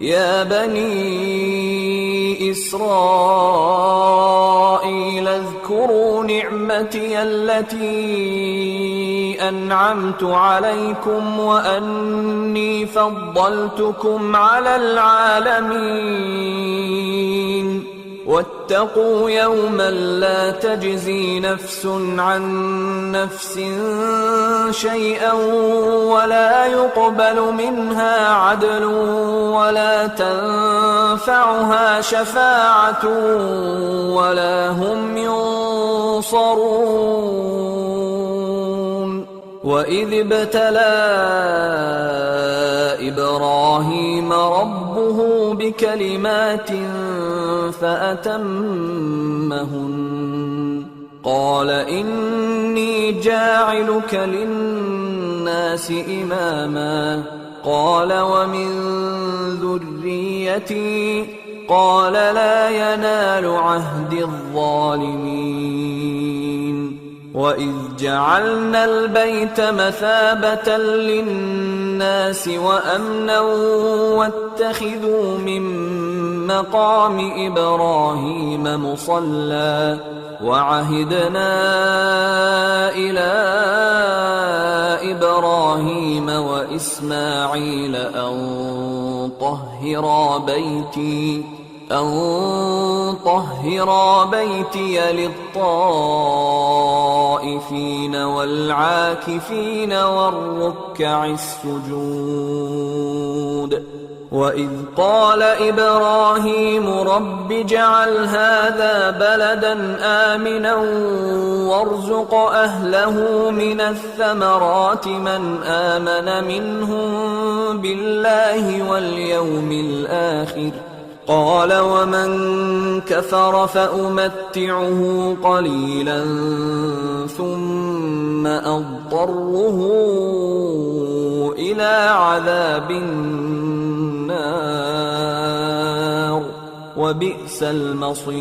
يا بني إسرائيل اذكروا نعمتي التي أنعمت عليكم وأني فضلتكم على العالمين واتقوا يوما لا تجزي نفس عن نفس شيئا ولا يقبل منها عدل ولا تنفعها شفاعة ولا هم ينصرون وإذ ابتلى إبراهيم ربه بكلمات فأتمهن قال إني جاعلك للناس إماما قال ومن ذريتي قال لا ينال عهد الظالمين وإذ جعلنا البيت مثابة للناس وأمنا واتخذوا من مقام إبراهيم مصلى وعهدنا إلى إبراهيم وإسماعيل أن طهرا بيتي للطائفين والعاكفين والركع السجود وإذ قال إبراهيم رب اجعل هذا بلدا آمنا وارزق أهله من الثمرات من آمن منهم بالله واليوم الآخر قال ومن كفر فأمتعه قليلا ثم أضطره إلى عذاب النار وبئس المصير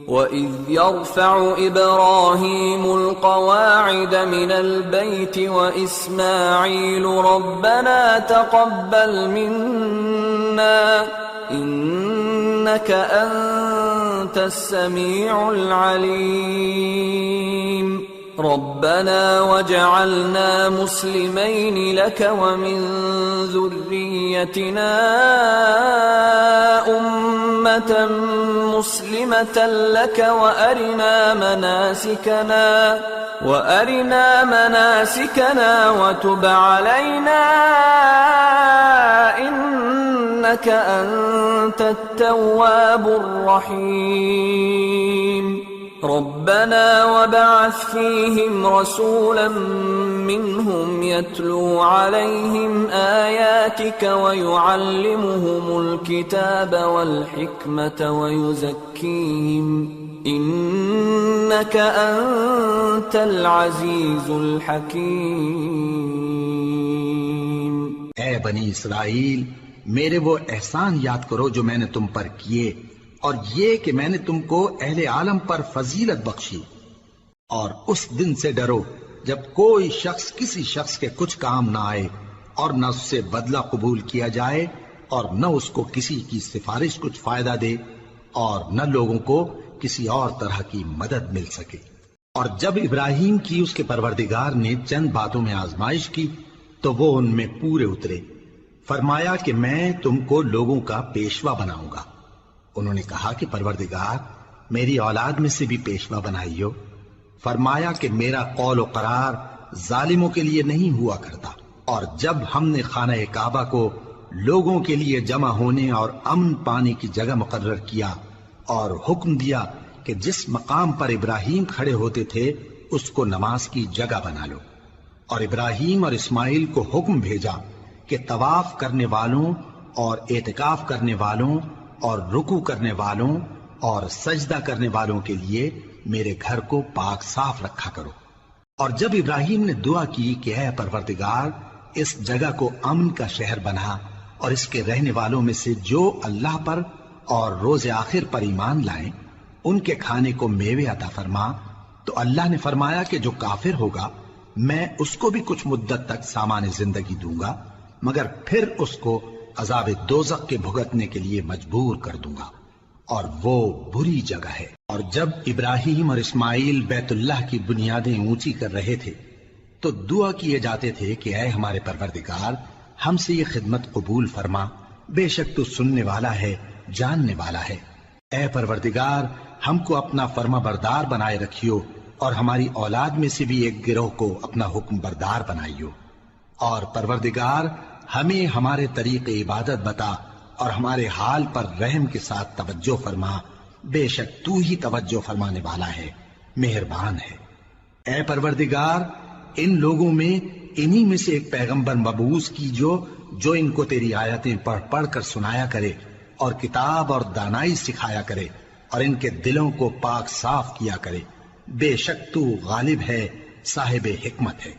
وإذ يرفع إبراهيم القواعد من البيت وإسماعيل ربنا تقبل منا إنك أنت السميع العليم ربنا وجعلنا مسلمين لك ومن ذريتنا أمة مسلمة لك وأرنا مناسكنا وتب علينا إنك أنت التواب الرحيم ربنا وبعث فيهم رسولا منهم يتلو عليهم آياتك ويعلمهم الكتاب والحكمة ويزكيهم إنك أنت العزيز الحكيم اے بنی اسرائیل میرے وہ احسان یاد کرو جو میں نے تم پر کیے اور یہ کہ میں نے تم کو اہل عالم پر فضیلت بخشی اور اس دن سے ڈرو جب کوئی شخص کسی شخص کے کچھ کام نہ آئے اور نہ اس سے بدلہ قبول کیا جائے اور نہ اس کو کسی کی سفارش کچھ فائدہ دے اور نہ لوگوں کو کسی اور طرح کی مدد مل سکے اور جب ابراہیم کی اس کے پروردگار نے چند باتوں میں آزمائش کی تو وہ ان میں پورے اترے فرمایا کہ میں تم کو لوگوں کا پیشوا بناؤں گا انہوں نے کہا کہ پروردگار میری اولاد میں سے بھی پیشوا بنائیو فرمایا کہ میرا قول و قرار ظالموں کے لیے نہیں ہوا کرتا اور جب ہم نے خانہ کعبہ کو لوگوں کے لیے جمع ہونے اور امن پانے کی جگہ مقرر کیا اور حکم دیا کہ جس مقام پر ابراہیم کھڑے ہوتے تھے اس کو نماز کی جگہ بنا لو اور ابراہیم اور اسماعیل کو حکم بھیجا کہ طواف کرنے والوں اور اعتکاف کرنے والوں اور رکوع کرنے والوں اور سجدہ کرنے والوں کے لیے میرے گھر کو پاک صاف رکھا کرو اور جب ابراہیم نے دعا کی کہ اے پروردگار اس جگہ کو امن کا شہر بنا اور اس کے رہنے والوں میں سے جو اللہ پر اور روز آخر پر ایمان لائیں ان کے کھانے کو میوے عطا فرما تو اللہ نے فرمایا کہ جو کافر ہوگا میں اس کو بھی کچھ مدت تک سامان زندگی دوں گا مگر پھر اس کو عذاب دوزخ کے بھگتنے کے لیے مجبور کر دوں گا، اور وہ بری جگہ ہے۔ اور جب ابراہیم اور اسماعیل بیت اللہ کی بنیادیں اونچی کر رہے تھے تو دعا کیے جاتے تھے کہ اے ہمارے پروردگار، ہم سے یہ خدمت قبول فرما، بے شک تو سننے والا ہے، جاننے والا ہے۔ اے پروردگار، ہم کو اپنا فرما بردار بنائے رکھیو، اور ہماری اولاد میں سے بھی ایک گروہ کو اپنا حکم بردار بنائیو، اور پروردگار ہمیں ہمارے طریق عبادت بتا، اور ہمارے حال پر رحم کے ساتھ توجہ فرما، بے شک تو ہی توجہ فرمانے والا ہے، مہربان ہے۔ اے پروردگار، ان لوگوں میں انہی میں سے ایک پیغمبر مبعوث کیجو جو ان کو تیری آیتیں پڑھ پڑھ کر سنایا کرے، اور کتاب اور دانائی سکھایا کرے، اور ان کے دلوں کو پاک صاف کیا کرے، بے شک تو غالب ہے، صاحب حکمت ہے۔